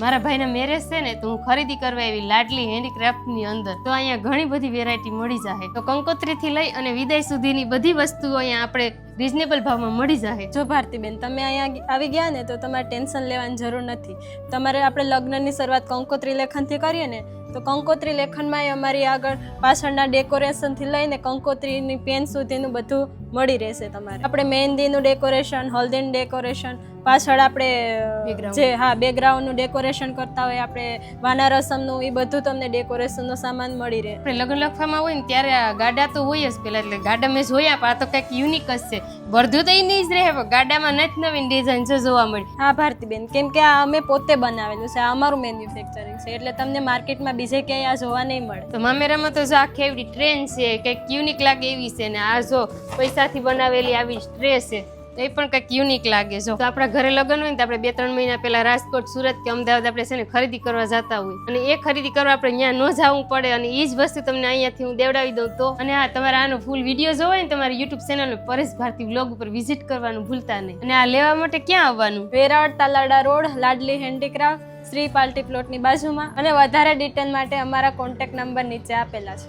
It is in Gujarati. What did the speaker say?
મારા ભાઈના મેરેજ છે ને તો હું ખરીદી કરવા આવી લાડલી હેન્ડીક્રાફ્ટની અંદર. તો અહીંયા ઘણી બધી વેરાયટી મળી જાય. તો કંકોત્રીથી લઈ અને વિદાય સુધીની બધી વસ્તુઓ અહીંયા આપણે રીઝનેબલ ભાવમાં મળી જાય. જો ભારતીબેન તમે અહીંયા આવી ગયા ને તો તમારે ટેન્શન લેવાની જરૂર નથી. તમારે આપણે લગ્નની શરૂઆત કંકોત્રી લેખનથી કરીએ ને તો કંકોત્રી લેખનમાં અમારી આગળ પાછળના ડેકોરેશનથી લઈને કંકોત્રીની પેન સુધીનું બધું મળી રહેશે તમારે. આપણે મહેંદીનું ડેકોરેશન, હલ્દીનું ડેકોરેશન, પાછળ આપણે જે બેકગ્રાઉન્ડનું ડેકોરેશન કરતા હોય આપણે વાના રસમનું, એ બધું તમને ડેકોરેશનનો સામાન મળી રહે. આપણે લગ્ન લખવામાં હોય ને ત્યારે આ ગાડા તો હોય જ પેલા, એટલે ગાડા મેં જોયા પણ આ તો કંઈક યુનિક જ છે. વર્ધું તો એ નહીં જ રહે, ગાડામાં નથી નવીન ડિઝાઇન છે જોવા મળી. હા ભારતીબેન, કેમ કે આ અમે પોતે બનાવેલું છે, આ અમારું મેન્યુફેક્ચરિંગ છે, એટલે તમને માર્કેટમાં બીજે ક્યાંય આ જોવા નહીં મળે. તો મામેરામાં તો જો આખી એવડી ટ્રેન છે, કંઈક યુનિક લાગે એવી છે, ને આ જો પૈસાથી બનાવેલી આવી ટ્રે છે તો એ પણ કંઈક યુનિક લાગે. જો તો આપણા ઘરે લગ્ન હોય ને તો આપણે 2-3 મહિના પહેલા રાજકોટ, સુરત કે અમદાવાદ આપણે છે ને ખરીદી કરવા જતા હોય, અને એ ખરીદી કરવા આપણે ત્યાં ન જવું પડે, અને એ જ વસ્તુ તમને અહીંયાથી હું દેવડાવી દઉં. તો અને હા, તમારે આનો ફૂલ વિડીયો જોવો હોય ને તમારી YouTube channel Paresh Bharti vlog ઉપર વિઝિટ કરવાનું ભૂલતા નહીં. અને આ લેવા માટે ક્યાં આવવાનું? Veraval Talala road, Ladli handicraft, Shri party પ્લોટની બાજુમાં. અને વધારે ડિટેલ માટે અમારા કોન્ટેક્ટ નંબર નીચે આપેલા છે.